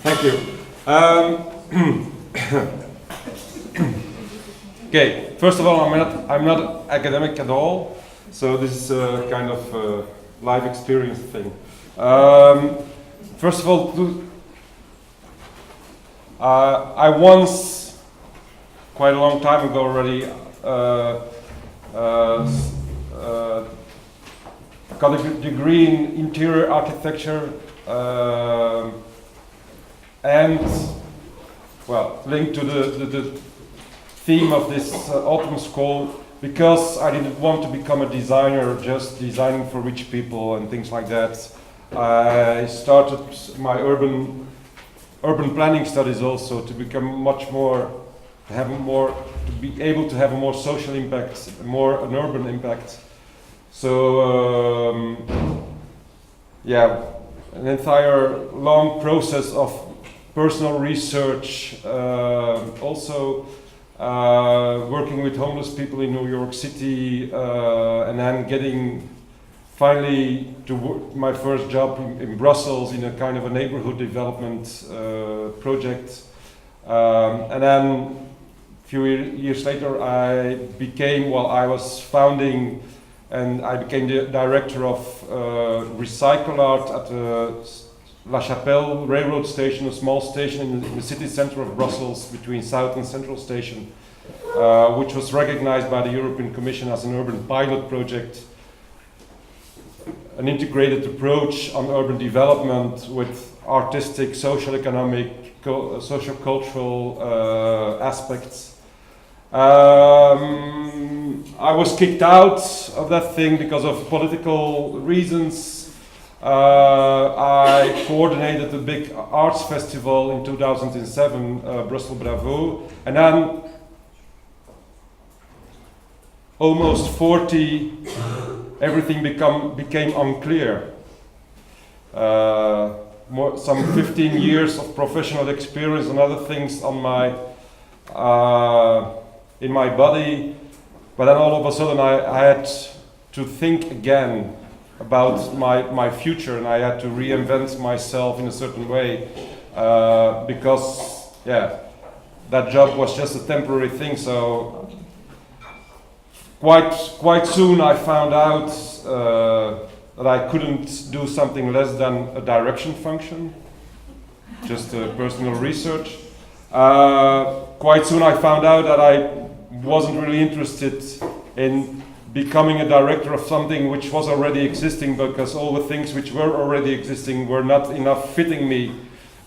Thank you. Okay, first of all, I'm not academic at all, so this is a kind of life experience thing. First of all, I once, quite a long time ago already, got a degree in interior architecture and, well, linked to the theme of this autumn school, because I didn't want to become a designer, just designing for rich people and things like that. I started my urban planning studies also to become much more, to be able to have a more social impact, an urban impact. So, yeah, an entire long process of personal research, also working with homeless people in New York City, and then getting finally to my first job in Brussels in a kind of a neighborhood development project. And then a few years later I was founding and I became the director of Recycle Art at the La Chapelle railroad station, a small station in the city center of Brussels between South and Central Station, which was recognized by the European Commission as an urban pilot project, an integrated approach on urban development with artistic, social-economic, socio-cultural aspects. I was kicked out of that thing because of political reasons. I coordinated a big arts festival in 2007, Brussels BelleVue, and then almost 40, everything became unclear. Some 15 years of professional experience and other things on in my body, but then all of a sudden I had to think again about my future, and I had to reinvent myself in a certain way, because that job was just a temporary thing. So quite soon I found out that I couldn't do something less than a direction function, just personal research. Quite soon I found out that I wasn't really interested in becoming a director of something which was already existing, because all the things which were already existing were not enough fitting me.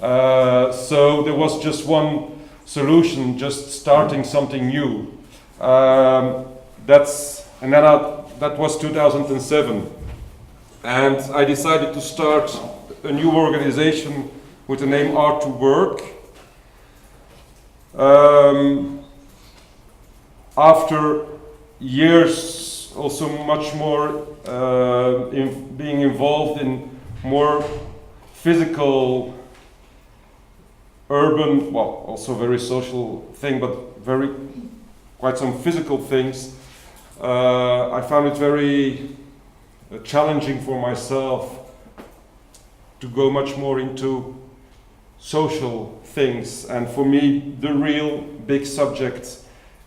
So there was just one solution, just starting something new. That was 2007. And I decided to start a new organization with the name ART2WORK. After years, also much more in being involved in more physical, urban, well, also very social thing, but quite some physical things. I found it very challenging for myself to go much more into social things. And for me, the real big subject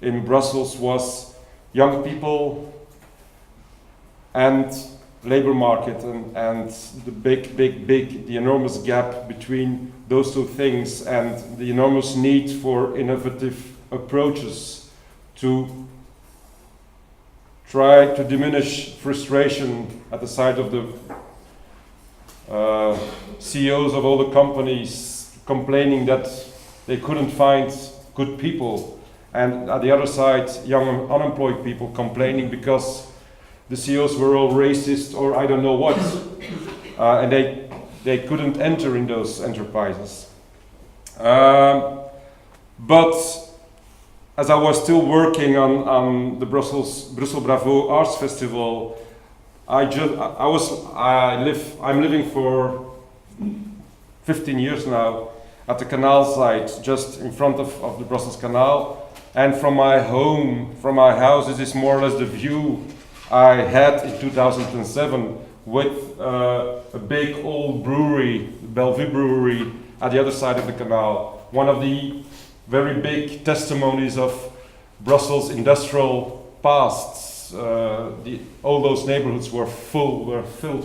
in Brussels was young people and labor market, and the enormous gap between those two things, and the enormous need for innovative approaches to try to diminish frustration at the side of the CEOs of all the companies complaining that they couldn't find good people, and at the other side, young unemployed people complaining because the CEOs were all racist or I don't know what, and they couldn't enter in those enterprises. But as I was still working on the Brussels BelleVue Arts Festival, I'm living for 15 years now at the canal site, just in front of the Brussels Canal. And from my house, this is more or less the view I had in 2007 with a big old brewery, BelleVue-brewery, at the other side of the canal. One of the very big testimonies of Brussels' industrial pasts. All those neighborhoods were filled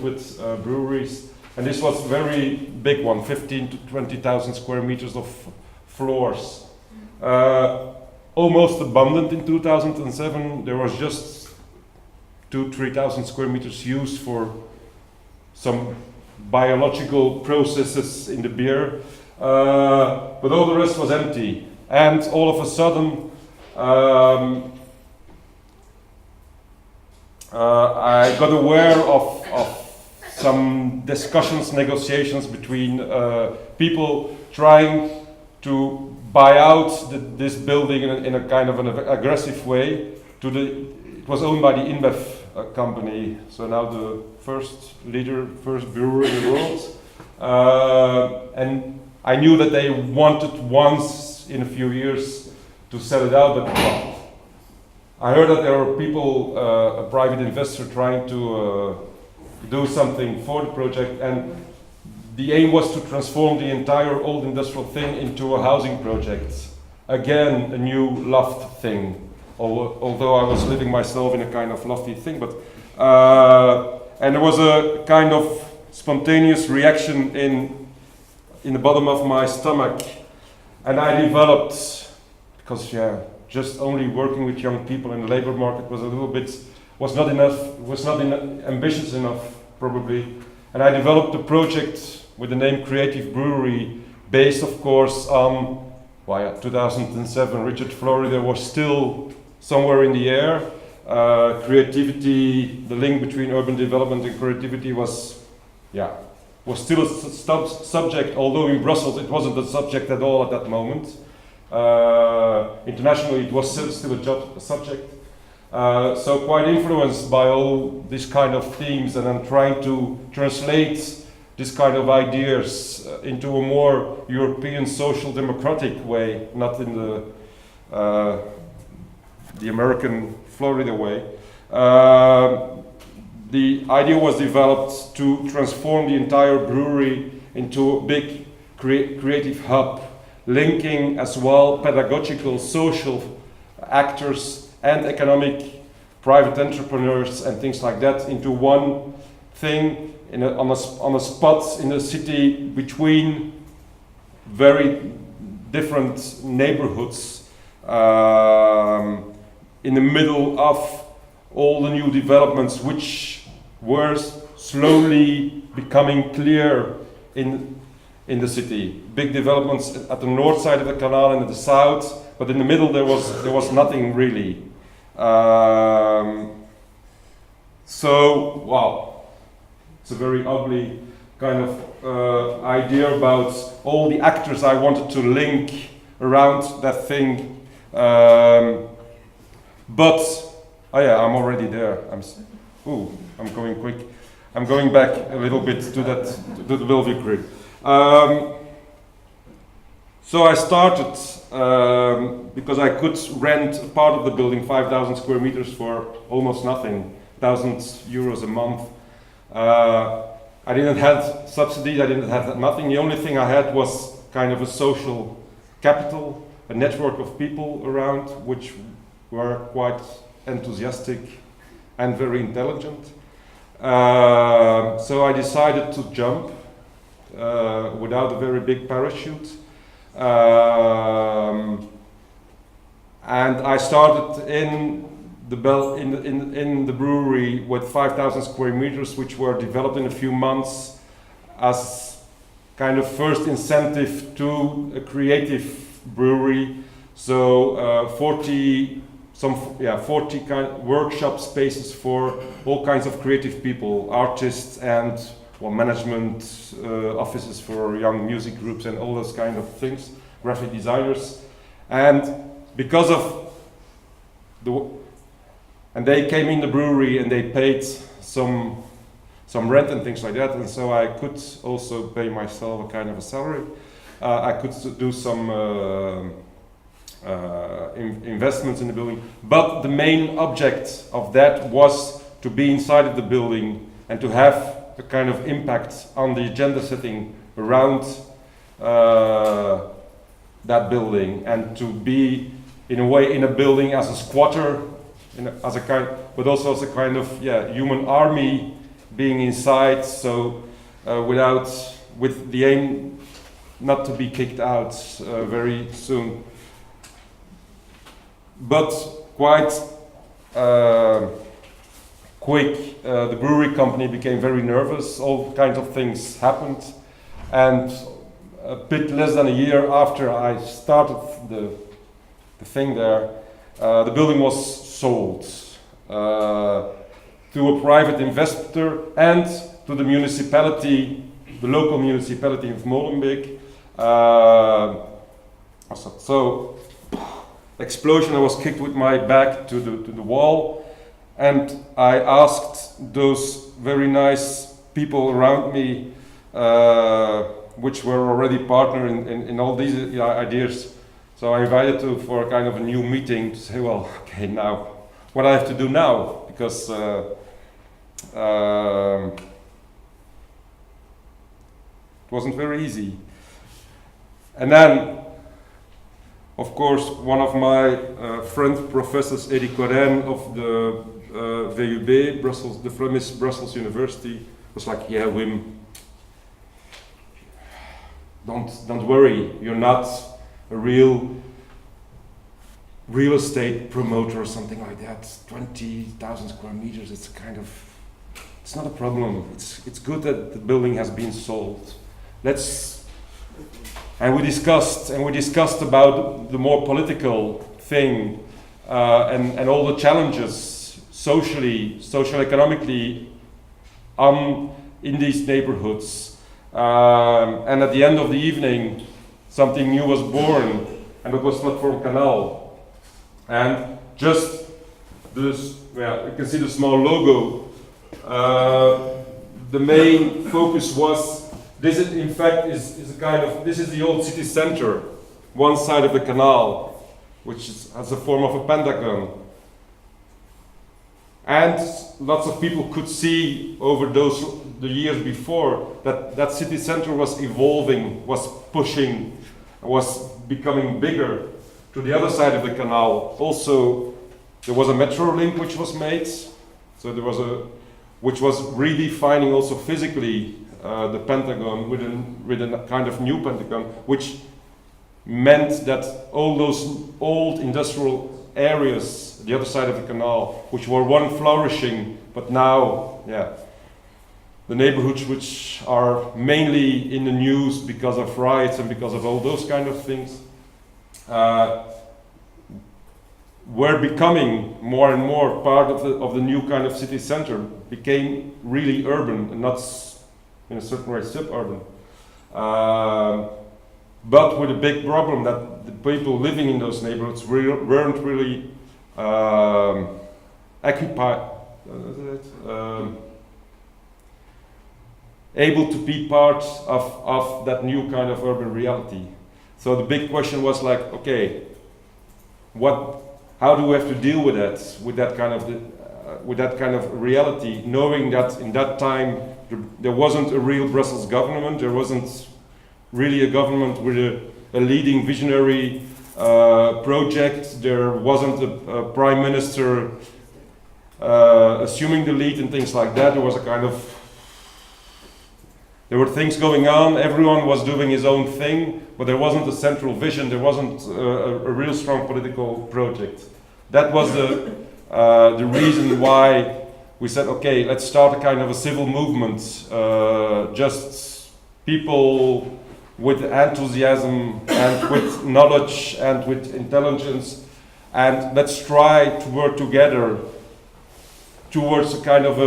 with breweries, and this was a very big one, 15 to 20,000 square meters of floors. Almost abundant in 2007. There was just 2,000-3,000 square meters used for some biological processes in the beer, but all the rest was empty. And all of a sudden, I got aware of some discussions, negotiations between people trying to buy out this building in a kind of an aggressive way. It was owned by the InBev company, so now the first brewery in the world. And I knew that they wanted once in a few years to sell it out, but I heard that there were people, a private investor, trying to do something for the project, and the aim was to transform the entire old industrial thing into a housing project. Again, a new loft thing, although I was living myself in a kind of lofty thing, but and there was a kind of spontaneous reaction in the bottom of my stomach, and I developed, because just only working with young people in the labor market was not ambitious enough probably, and I developed a project with the name Creative Brewery, based of course on 2007 Richard Florida was still somewhere in the air. Creativity, the link between urban development and creativity was still a subject, although in Brussels it wasn't a subject at all at that moment. Internationally it was still a subject. So quite influenced by all these kind of themes, and I'm trying to translate this kind of ideas into a more European social democratic way, not in the American Florida way. The idea was developed to transform the entire brewery into a big creative hub, linking as well pedagogical, social actors and economic private entrepreneurs and things like that into one thing on a spot in the city between very different neighborhoods, in the middle of all the new developments which were slowly becoming clear in the city. Big developments at the north side of the canal and at the south, but in the middle there was nothing really. So, wow, it's a very ugly kind of idea about all the actors I wanted to link around that thing. But I'm already there. I'm going quick. I'm going back a little bit to the BelleVue-brewery. So I started because I could rent a part of the building, 5,000 square meters, for almost nothing, €1,000 a month. I didn't have subsidies. I didn't have nothing. The only thing I had was kind of a social capital, a network of people around which were quite enthusiastic and very intelligent. So I decided to jump without a very big parachute. And I started in the brewery with 5,000 square meters, which were developed in a few months as kind of first incentive to a creative brewery. So 40 kind of workshop spaces for all kinds of creative people, artists and management offices for young music groups and all those kind of things, graphic designers. And because of and they came in the brewery and they paid some rent and things like that, and so I could also pay myself a kind of a salary. I could do some investments in the building, but the main object of that was to be inside of the building and to have a kind of impact on the agenda setting around that building, and to be in a way in a building as a squatter, as a kind, but also as a kind of human army being inside. So with the aim not to be kicked out very soon, but quite quick, the brewery company became very nervous. All kinds of things happened, and a bit less than a year after I started the thing there, the building was sold to a private investor and to the municipality, the local municipality of Molenbeek. So, explosion! I was kicked with my back to the wall, and I asked those very nice people around me, which were already partner in all these ideas. So I invited to for a kind of a new meeting to say, well, okay, now what I have to do now, because it wasn't very easy. And then, of course, one of my friend professors, Eddie Coren of the VUB, Brussels, the Flemish Brussels University, was like, yeah, Wim, don't worry, you're not a real estate promoter or something like that. 20,000 square meters, it's not a problem. It's good that the building has been sold. And we discussed about the more political thing, and all the challenges socio-economically in these neighborhoods. And at the end of the evening, something new was born, and it was Platform Kanal. And just this, you can see the small logo. The main focus was, this is in fact is a kind of, this is the old city center, one side of the canal, which has a form of a pentagon. And lots of people could see over the years before that city center was evolving, was pushing, was becoming bigger to the other side of the canal. Also, there was a metro link which was made, so there was which was redefining also physically the pentagon with a kind of new pentagon, which meant that all those old industrial areas, the other side of the canal, which were one flourishing, but now, the neighborhoods which are mainly in the news because of riots and because of all those kind of things, were becoming more and more part of the new kind of city center, became really urban and not in a certain way suburban. But with a big problem that the people living in those neighborhoods weren't really able to be part of that new kind of urban reality. So the big question was like, okay, how do we have to deal with that kind of reality, knowing that in that time there wasn't a real Brussels government, there wasn't really a government with a leading visionary project, there wasn't a prime minister assuming the lead and things like that. There were things going on, everyone was doing his own thing, but there wasn't a central vision, there wasn't a real strong political project. That was the reason why we said, okay, let's start a kind of a civil movement, just people with enthusiasm and with knowledge and with intelligence, and let's try to work together towards a kind of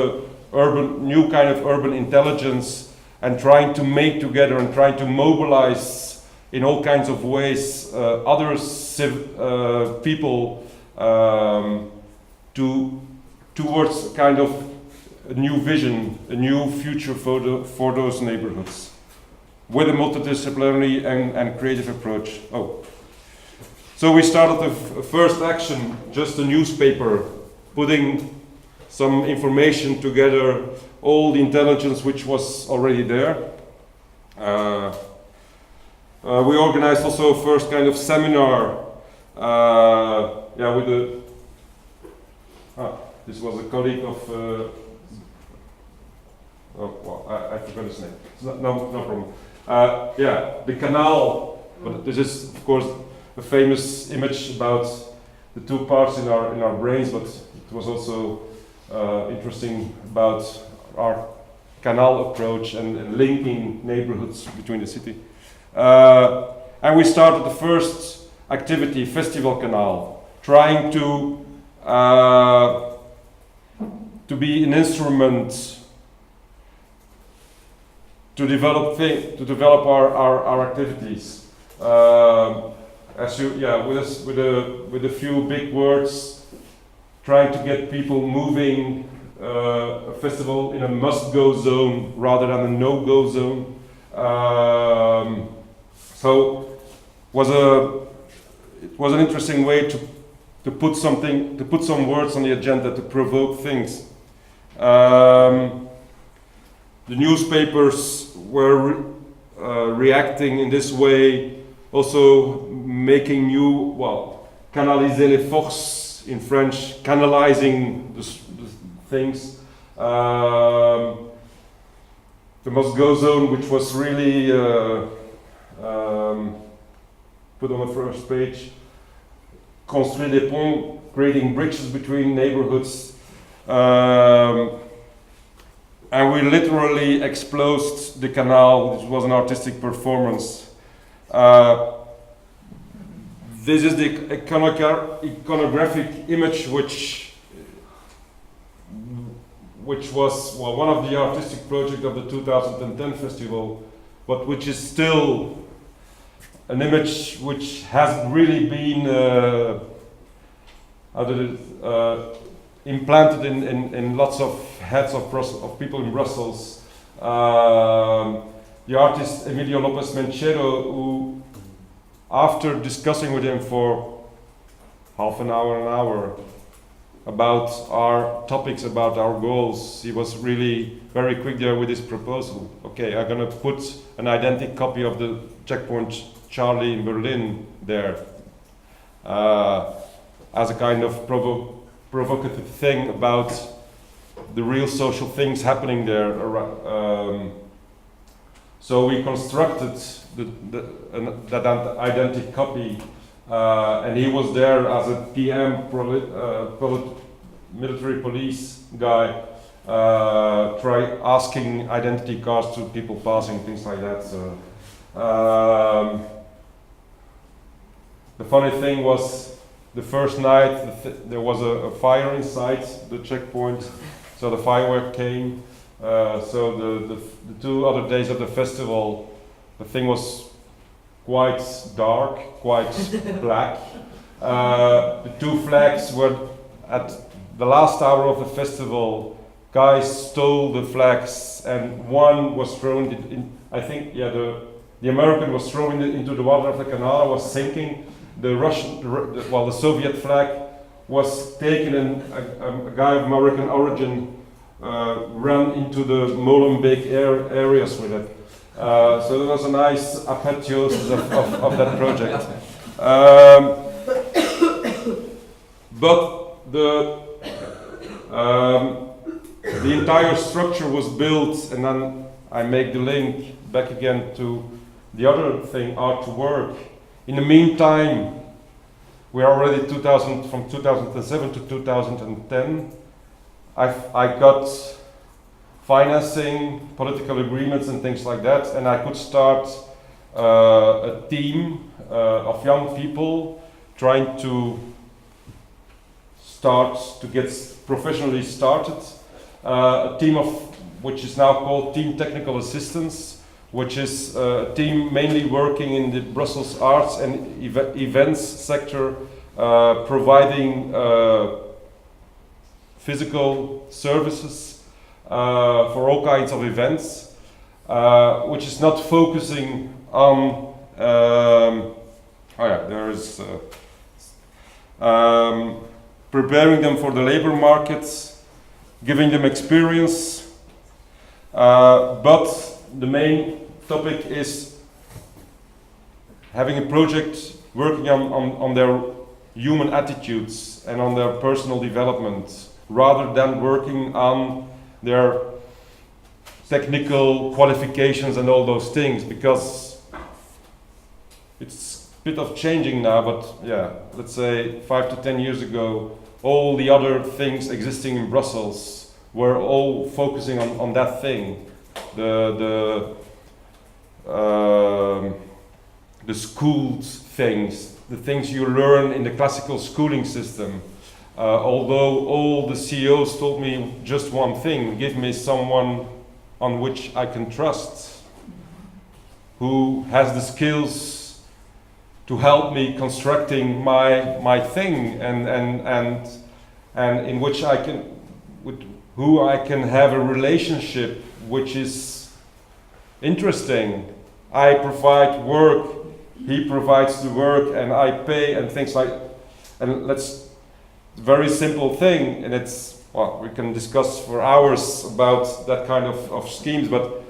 new kind of urban intelligence, and trying to make together and trying to mobilize in all kinds of ways other people towards a kind of a new vision, a new future for those neighborhoods, with a multidisciplinary and creative approach. So we started the first action, just a newspaper, putting some information together, all the intelligence which was already there. We organized also a first kind of seminar. With the. This was a colleague of. I forgot his name. No problem. The canal. But this is, of course, a famous image about the two parts in our brains. But it was also interesting about our canal approach and linking neighborhoods between the city. And we started the first activity, Festival Kanal, trying to be an instrument to develop our activities. With a few big words, trying to get people moving. A festival in a must-go zone rather than a no-go zone. So it was an interesting way to put some words on the agenda to provoke things. The newspapers were reacting in this way, also making canaliser les forces in French, canalizing the things. The must-go zone, which was really put on the first page, construire des ponts, creating bridges between neighborhoods. And we literally exploded the canal. It was an artistic performance. This is the iconographic image which was one of the artistic projects of the 2010 festival, but which is still an image which has really been implanted in lots of heads of people in Brussels. The artist Emilio Lopez Menchero, who, after discussing with him for half an hour about our topics, about our goals, he was really very quick there with his proposal. Okay, I'm gonna put an identical copy of the checkpoint Charlie in Berlin there as a kind of provocative thing about the real social things happening there. So we constructed that identical copy, and he was there as a PM, military police guy, try asking identity cards to people passing, things like that. So, the funny thing was, the first night there was a fire inside the checkpoint, so the firework came. So the 2 other days of the festival, the thing was quite dark, quite black. The 2 flags were at the last hour of the festival. Guys stole the flags, and one was thrown in. I think, the American was thrown into the water of the canal, was sinking. The Soviet flag was taken, and a guy of American origin ran into the Molenbeek areas with it. So it was a nice apotheosis of that project. But the entire structure was built, and then I make the link back again to the other thing, ART2WORK. In the meantime, we are already from 2007 to 2010. I got financing, political agreements and things like that, and I could start a team of young people trying to get professionally started. A team which is now called Team Technical Assistance, which is a team mainly working in the Brussels arts and events sector, providing physical services for all kinds of events, which is not focusing on preparing them for the labor markets, giving them experience, but the main topic is having a project working on their human attitudes and on their personal development, rather than working on their technical qualifications and all those things, because it's a bit of changing now, but yeah, let's say 5 to 10 years ago, all the other things existing in Brussels were all focusing on that thing. The schooled things, the things you learn in the classical schooling system. Although all the CEOs told me just one thing: give me someone on which I can trust, who has the skills to help me constructing my thing, and in which I can, with who I can have a relationship which is interesting. I provide work, he provides the work, and I pay, and things like, and that's a very simple thing, and it's, well, we can discuss for hours about that kind of schemes, but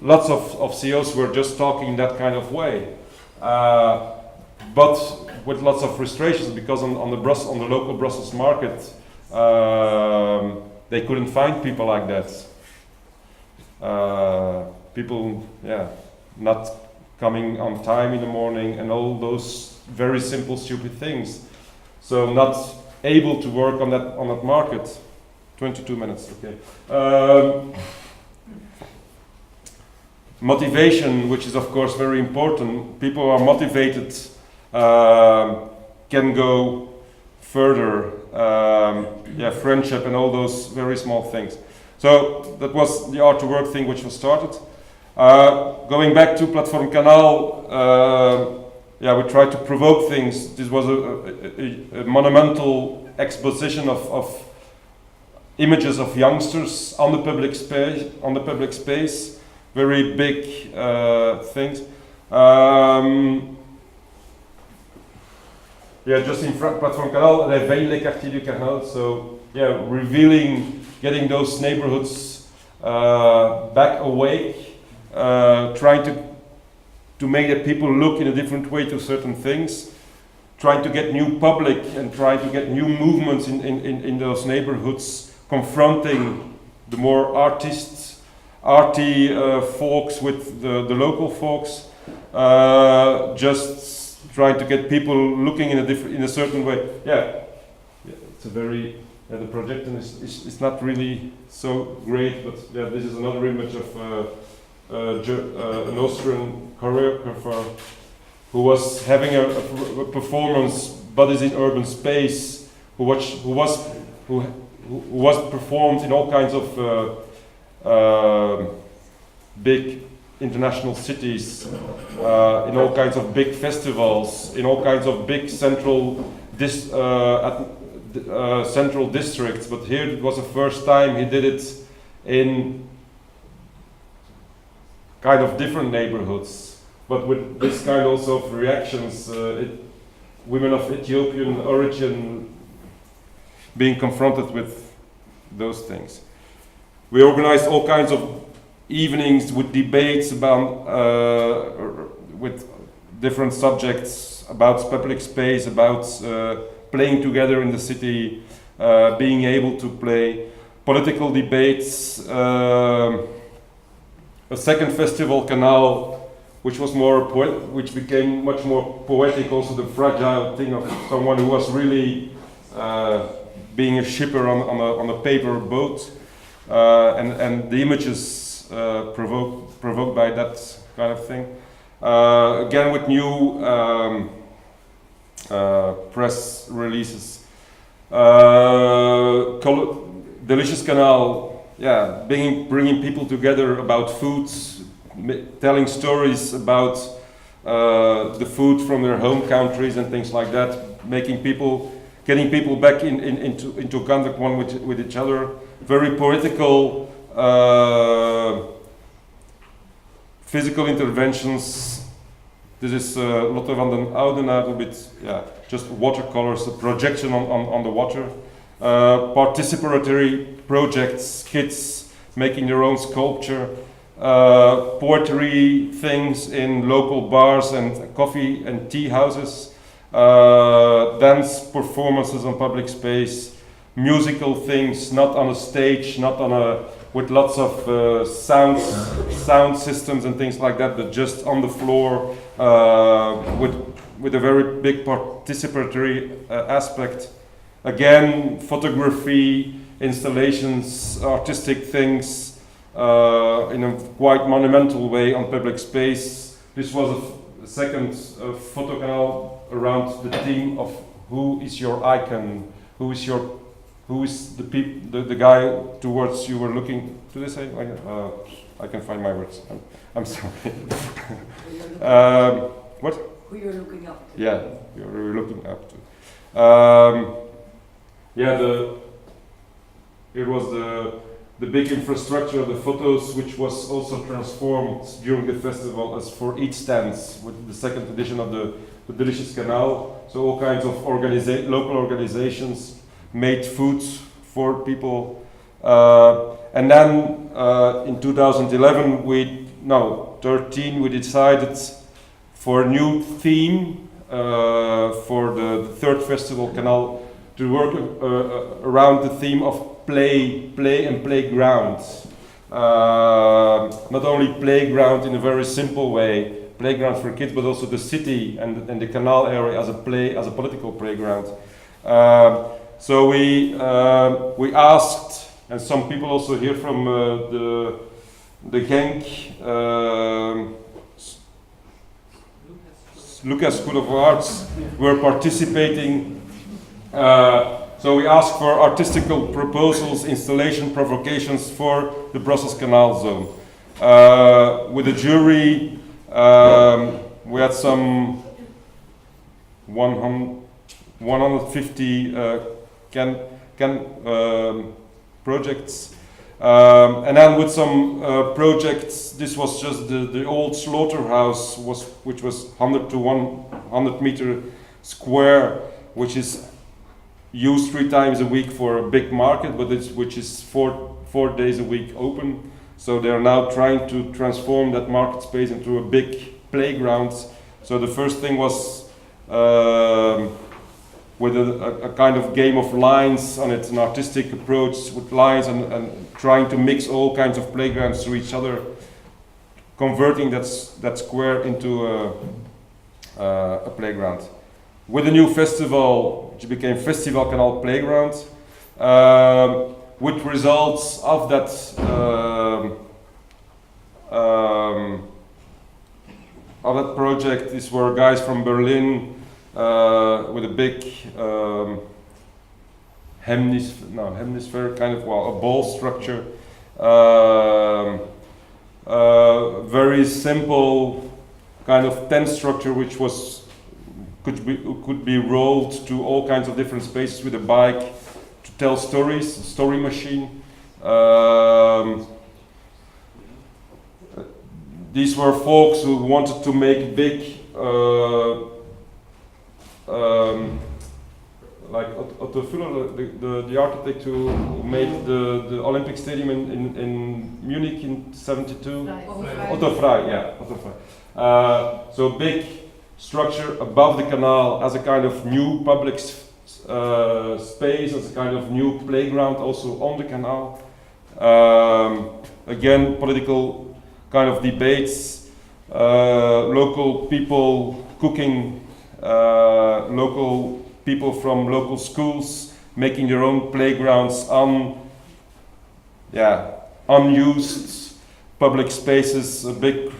lots of CEOs were just talking that kind of way, but with lots of frustrations, because on the local Brussels market, they couldn't find people like that. People, yeah, not coming on time in the morning, and all those very simple, stupid things. So not able to work on that market. 22 minutes, okay. Motivation, which is of course very important. People are motivated, can go further. Yeah, friendship and all those very small things. So that was the ART2WORK thing which was started. Going back to Platform Kanal, yeah, we tried to provoke things. This was a monumental exposition of images of youngsters on the public space, very big things. Yeah, just in front Platform Kanal, réveille les quartiers du Canal. So yeah, revealing, getting those neighborhoods back awake, trying to make the people look in a different way to certain things, trying to get new public and trying to get new movements in those neighborhoods, confronting the more arty folks with the local folks, just trying to get people looking in a certain way. Yeah, it's a very the projection is not really so great, but yeah, this is another image of an Austrian choreographer who was having a performance, but is in urban space, who was performed in all kinds of big international cities, in all kinds of big festivals, in all kinds of big central districts. But here it was the first time he did it in kind of different neighborhoods, but with this kind also of reactions, women of Ethiopian origin being confronted with those things. We organized all kinds of evenings with debates about with different subjects about public space, about playing together in the city, being able to play, political debates. A second festival, Kanal, which was which became much more poetic. Also, the fragile thing of someone who was really being a shipper on a paper boat, and the images provoked by that kind of thing. Again, with new press releases. Delicious Kanal. Yeah, bringing people together about foods, telling stories about the food from their home countries and things like that, getting people back into contact one with each other. Very poetical, physical interventions. This is Lotte van den Oudenaar, a bit, yeah, just watercolors, a projection on the water. Participatory projects, kids making their own sculpture, poetry things in local bars and coffee and tea houses, dance performances on public space, musical things, not on a stage, not on a with lots of sound systems and things like that, but just on the floor with a very big participatory aspect. Again, photography, installations, artistic things in a quite monumental way on public space. This was a second Foto Kanal around the theme of who is your icon, who is the guy towards you were looking. Do they say? I can find my words. I'm sorry. What? Who you're looking up to. Yeah, you're looking up to. It was the big infrastructure of the photos, which was also transformed during the festival as for each stands with the second edition of the Delicious Canal. So all kinds of local organizations made foods for people. And then in 2011, 13, we decided for a new theme for the third festival Kanal to work around the theme of play and playground. Not only playground in a very simple way, playground for kids, but also the city and the canal area as a political playground. So we asked, and some people also here from the Genk Lucas School of Arts were participating. So we asked for artistical proposals, installation provocations for the Brussels Canal Zone. With the jury, we had some 150 projects. And then with some projects, this was just the old slaughterhouse, which was 100 to 100 meter square, which is used 3 times a week for a big market, but which is four days a week open. So they are now trying to transform that market space into a big playground. So the first thing was with a kind of game of lines on it, an artistic approach with lines and trying to mix all kinds of playgrounds to each other, converting that square into a playground. With the new festival, which became Festival Kanal Playground, with results of that project. These were guys from Berlin with a big hemisphere, kind of a ball structure. Very simple kind of tent structure, which could be rolled to all kinds of different spaces with a bike to tell stories, a story machine. These were folks who wanted to make big, like Otto Fuller, the architect who made the Olympic Stadium in Munich in '72. Otto Frey, yeah, Otto Frey. So big structure above the canal as a kind of new public space, as a kind of new playground also on the canal. Again, political kind of debates, local people cooking, local people from local schools making their own playgrounds on unused public spaces, a big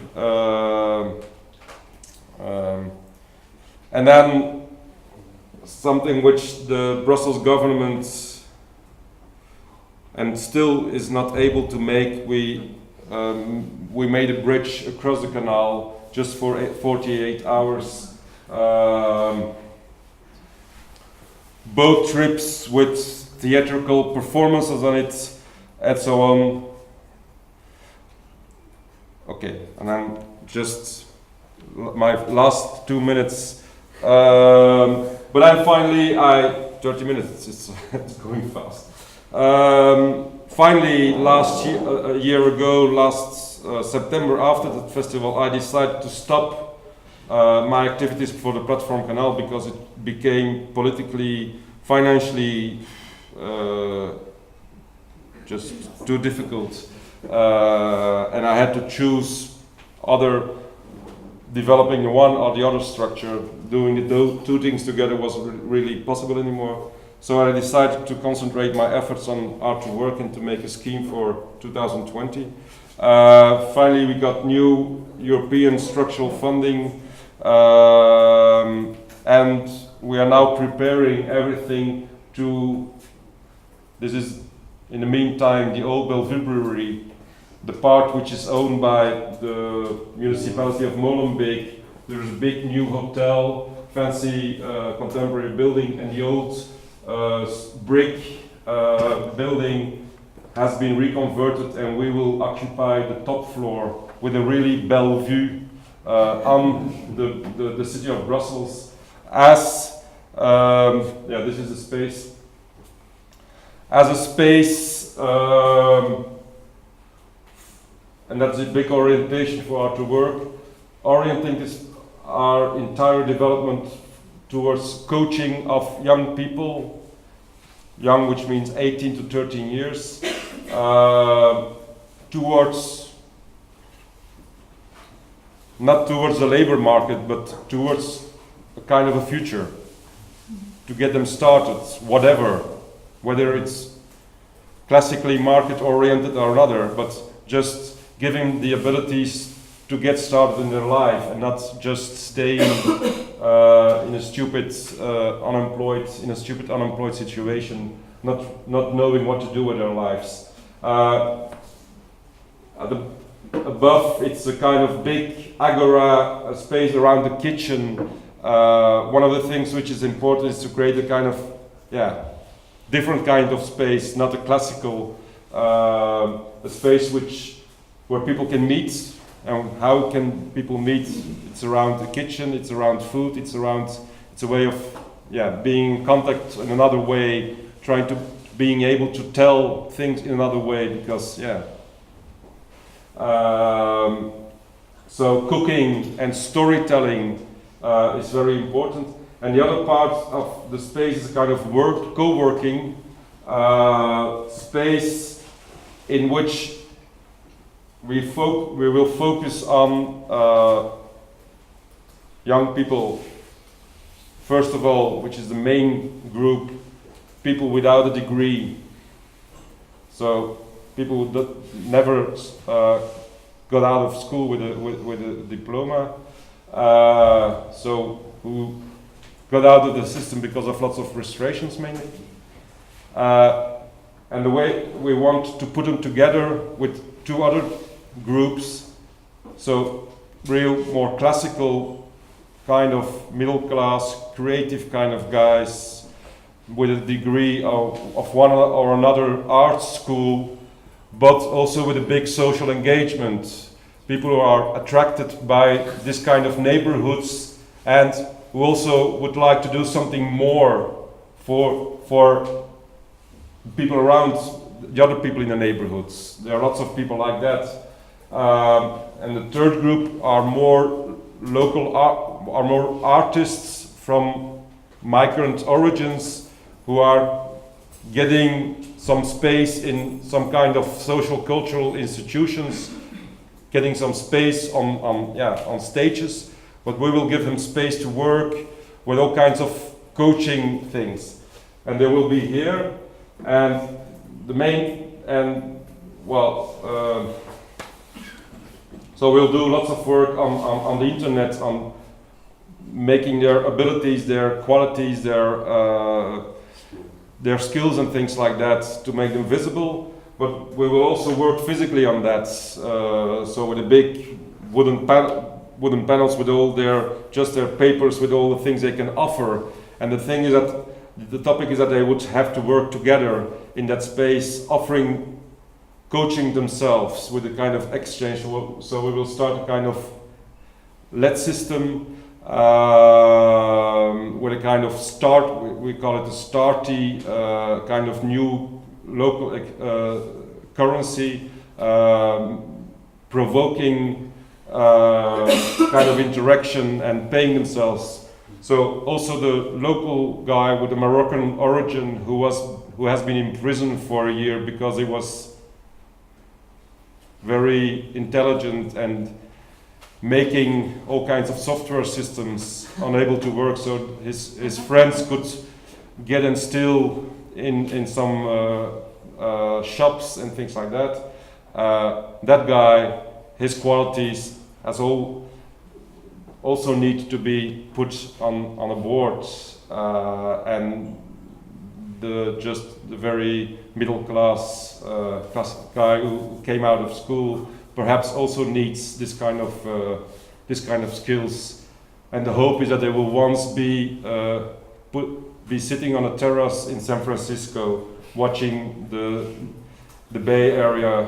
and then something which the Brussels government and still is not able to make. We made a bridge across the canal just for 48 hours. Boat trips with theatrical performances on it and so on. Okay, and then just my last 2 minutes. But then finally, 30 minutes, it's going fast. Finally, last year, a year ago, last September after the festival, I decided to stop my activities for the Platform Kanal because it became politically, financially just too difficult. And I had to choose other, developing one or the other structure. Doing the two things together wasn't really possible anymore. So I decided to concentrate my efforts on ART2WORK and to make a scheme for 2020. Finally, we got new European structural funding, and we are now preparing everything to, this is in the meantime the old BelleVue-brewery, the part which is owned by the municipality of Molenbeek. There's a big new hotel, fancy contemporary building, and the old brick building has been reconverted, and we will occupy the top floor with a really belle view on the city of Brussels. As this is a space. As a space, and that's a big orientation for ART2WORK, orienting our entire development towards coaching of young people, young which means 18 to 13 years, towards, not towards the labor market, but towards a kind of a future, to get them started, whatever, whether it's classically market oriented or another, but just giving the abilities to get started in their life and not just staying in a stupid unemployed situation, not knowing what to do with their lives. Above, it's a kind of big agora space around the kitchen. One of the things which is important is to create a kind of, different kind of space, not a classical, a space where people can meet. And how can people meet? It's around the kitchen, it's around food, it's a way of being in contact in another way, being able to tell things in another way, because so cooking and storytelling is very important. And the other part of the space is a kind of co-working space in which we will focus on young people, first of all, which is the main group, people without a degree. So people who never got out of school with a diploma, so who got out of the system because of lots of restrictions mainly. And the way we want to put them together with two other groups, so real more classical kind of middle class, creative kind of guys with a degree of one or another art school, but also with a big social engagement. People who are attracted by this kind of neighborhoods and who also would like to do something more for people around the other people in the neighborhoods. There are lots of people like that. And the third group are more local, are more artists from migrant origins who are getting some space in some kind of social cultural institutions, getting some space on stages, but we will give them space to work with all kinds of coaching things. And they will be here, and the main, so we'll do lots of work on the internet, on making their abilities, their qualities, their skills and things like that to make them visible. But we will also work physically on that. So with a big wooden panels with all their papers with all the things they can offer. And the thing is that the topic is that they would have to work together in that space, offering coaching themselves with a kind of exchange. So we will start a kind of LED system with a kind of we call it a starty kind of new local currency provoking kind of interaction and paying themselves. So also the local guy with a Moroccan origin who has been in prison for a year because he was very intelligent and making all kinds of software systems unable to work, so his friends could get and steal in some shops and things like that. That guy, his qualities also need to be put on a board, and the very middle class guy who came out of school perhaps also needs this kind of skills. And the hope is that they will once be sitting on a terrace in San Francisco, watching the Bay Area,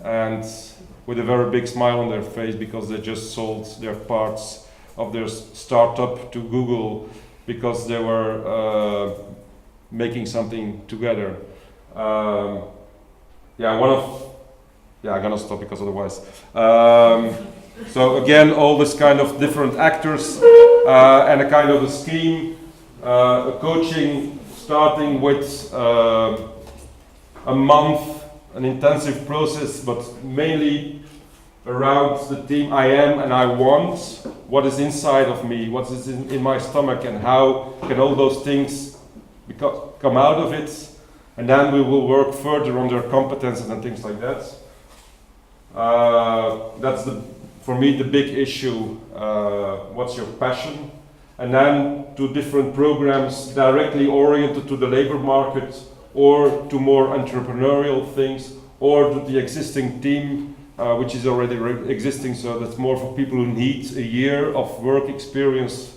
and with a very big smile on their face because they just sold their parts of their startup to Google because they were making something together. I'm gonna stop because otherwise. So again, all this kind of different actors and a kind of a scheme, a coaching starting with a month, an intensive process, but mainly around the theme I am and I want, what is inside of me, what is in my stomach, and how can all those things come out of it, and then we will work further on their competences and things like that. That's for me the big issue. What's your passion? And then to different programs directly oriented to the labor market, or to more entrepreneurial things, or to the existing team, which is already existing. So that's more for people who need a year of work experience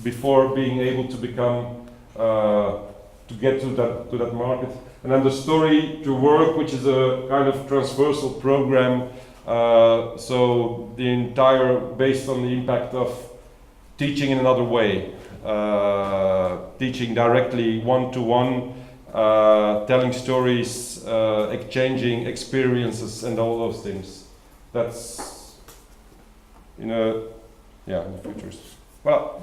before being able to become to get to that market. And then the story to work, which is a kind of transversal program, so the entire based on the impact of teaching in another way, teaching directly one-to-one, telling stories, exchanging experiences, and all those things. That's in the future. Well.